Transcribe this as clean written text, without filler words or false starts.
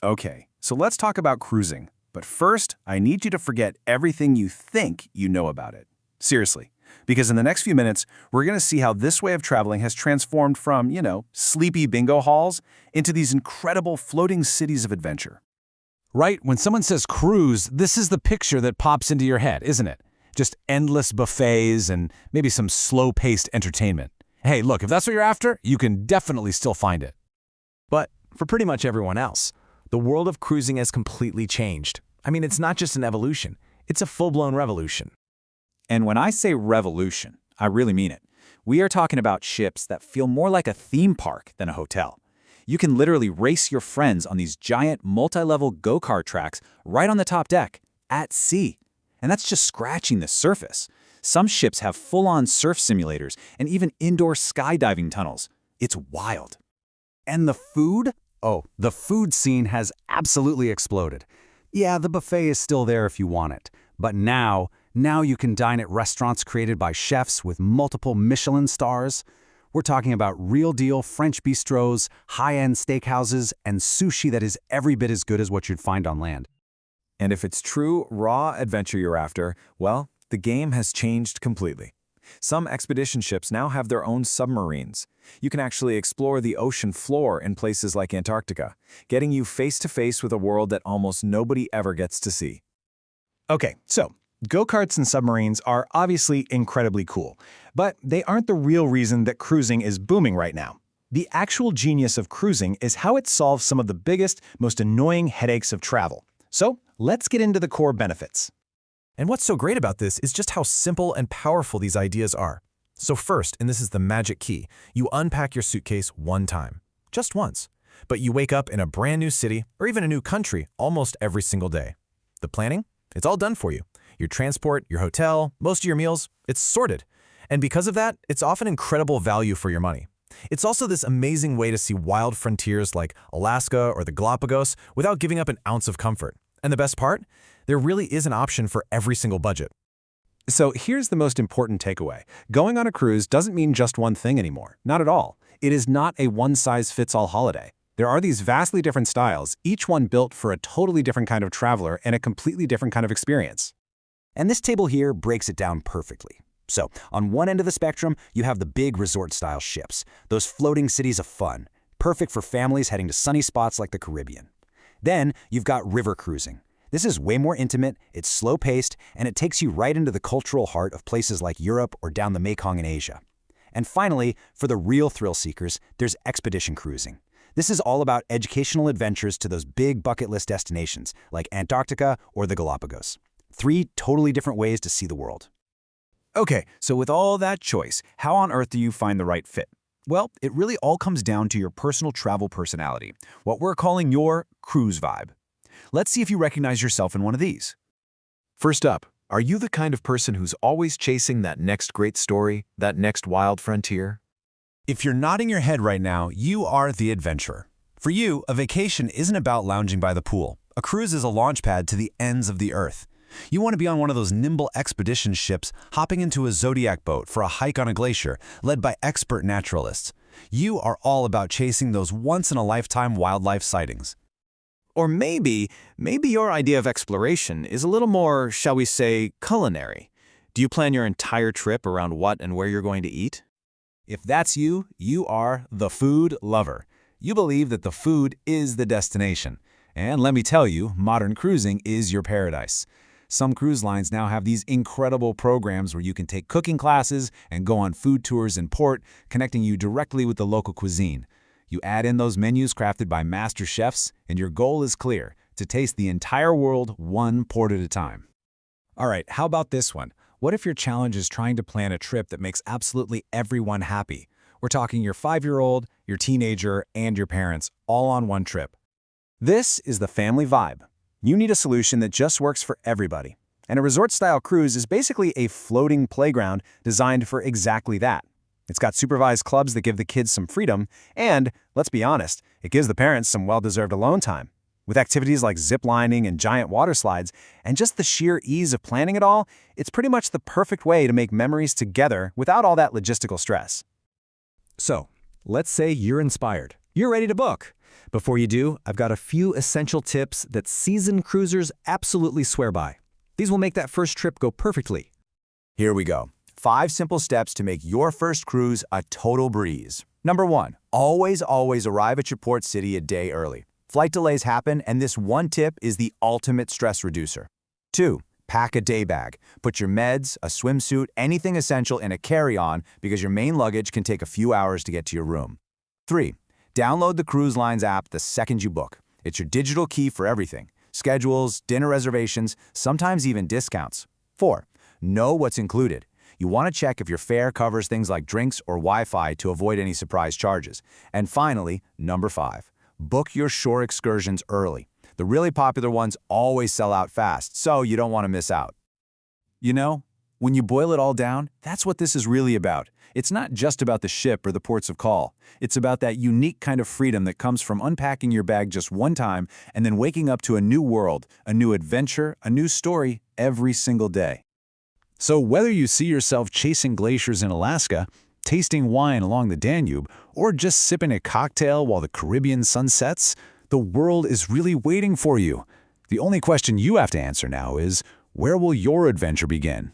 Okay, so let's talk about cruising. But first, I need you to forget everything you think you know about it. Seriously. Because in the next few minutes, we're going to see how this way of traveling has transformed from, sleepy bingo halls into these incredible floating cities of adventure. Right, when someone says cruise, this is the picture that pops into your head, isn't it? Just endless buffets and maybe some slow-paced entertainment. Hey, look, if that's what you're after, you can definitely still find it. But for pretty much everyone else, the world of cruising has completely changed. I mean, it's not just an evolution, it's a full-blown revolution. And when I say revolution, I really mean it. We are talking about ships that feel more like a theme park than a hotel. You can literally race your friends on these giant multi-level go-kart tracks right on the top deck, at sea. And that's just scratching the surface. Some ships have full-on surf simulators and even indoor skydiving tunnels. It's wild. And the food? Oh, the food scene has absolutely exploded. Yeah, the buffet is still there if you want it. But now you can dine at restaurants created by chefs with multiple Michelin stars. We're talking about real-deal French bistros, high-end steakhouses, and sushi that is every bit as good as what you'd find on land. And if it's true raw adventure you're after, well, the game has changed completely. Some expedition ships now have their own submarines. You can actually explore the ocean floor in places like Antarctica, getting you face-to-face with a world that almost nobody ever gets to see. Okay, so go-karts and submarines are obviously incredibly cool, but they aren't the real reason that cruising is booming right now. The actual genius of cruising is how it solves some of the biggest, most annoying headaches of travel. So let's get into the core benefits. And what's so great about this is just how simple and powerful these ideas are. So first, and this is the magic key, you unpack your suitcase one time, just once. But you wake up in a brand new city or even a new country almost every single day. The planning? It's all done for you. Your transport, your hotel, most of your meals, it's sorted. And because of that, it's often incredible value for your money. It's also this amazing way to see wild frontiers like Alaska or the Galapagos without giving up an ounce of comfort. And the best part? There really is an option for every single budget. So here's the most important takeaway. Going on a cruise doesn't mean just one thing anymore. Not at all. It is not a one-size-fits-all holiday. There are these vastly different styles, each one built for a totally different kind of traveler and a completely different kind of experience. And this table here breaks it down perfectly. So, on one end of the spectrum, you have the big resort-style ships, those floating cities of fun, perfect for families heading to sunny spots like the Caribbean. Then, you've got river cruising. This is way more intimate, it's slow-paced, and it takes you right into the cultural heart of places like Europe or down the Mekong in Asia. And finally, for the real thrill seekers, there's expedition cruising. This is all about educational adventures to those big bucket list destinations like Antarctica or the Galapagos. 3 totally different ways to see the world. Okay, so with all that choice, how on earth do you find the right fit? Well, it really all comes down to your personal travel personality, what we're calling your cruise vibe. Let's see if you recognize yourself in one of these. First up, are you the kind of person who's always chasing that next great story, that next wild frontier? If you're nodding your head right now, you are the adventurer. For you, a vacation isn't about lounging by the pool. A cruise is a launch pad to the ends of the earth. You want to be on one of those nimble expedition ships, hopping into a Zodiac boat for a hike on a glacier, led by expert naturalists. You are all about chasing those once-in-a-lifetime wildlife sightings. Or maybe your idea of exploration is a little more, shall we say, culinary. Do you plan your entire trip around what and where you're going to eat? If that's you, you are the food lover. You believe that the food is the destination. And let me tell you, modern cruising is your paradise. Some cruise lines now have these incredible programs where you can take cooking classes and go on food tours in port, connecting you directly with the local cuisine. You add in those menus crafted by master chefs, and your goal is clear, to taste the entire world one port at a time. All right, how about this one? What if your challenge is trying to plan a trip that makes absolutely everyone happy? We're talking your 5-year-old, your teenager, and your parents, all on one trip. This is the family vibe. You need a solution that just works for everybody. And a resort-style cruise is basically a floating playground designed for exactly that. It's got supervised clubs that give the kids some freedom, and, let's be honest, it gives the parents some well-deserved alone time. With activities like zip-lining and giant water slides, and just the sheer ease of planning it all, it's pretty much the perfect way to make memories together without all that logistical stress. So, let's say you're inspired. You're ready to book. Before you do, I've got a few essential tips that seasoned cruisers absolutely swear by. These will make that first trip go perfectly. Here we go. 5 simple steps to make your first cruise a total breeze. Number 1, always arrive at your port city a day early. Flight delays happen, and this one tip is the ultimate stress reducer. 2, pack a day bag. Put your meds, a swimsuit, anything essential in a carry-on because your main luggage can take a few hours to get to your room. 3, download the Cruise Lines app the second you book. It's your digital key for everything. Schedules, dinner reservations, sometimes even discounts. 4, know what's included. You want to check if your fare covers things like drinks or Wi-Fi to avoid any surprise charges. And finally, number 5, book your shore excursions early. The really popular ones always sell out fast, so you don't want to miss out. You know, when you boil it all down, that's what this is really about. It's not just about the ship or the ports of call. It's about that unique kind of freedom that comes from unpacking your bag just one time and then waking up to a new world, a new adventure, a new story every single day. So whether you see yourself chasing glaciers in Alaska, tasting wine along the Danube, or just sipping a cocktail while the Caribbean sun sets, the world is really waiting for you. The only question you have to answer now is, where will your adventure begin?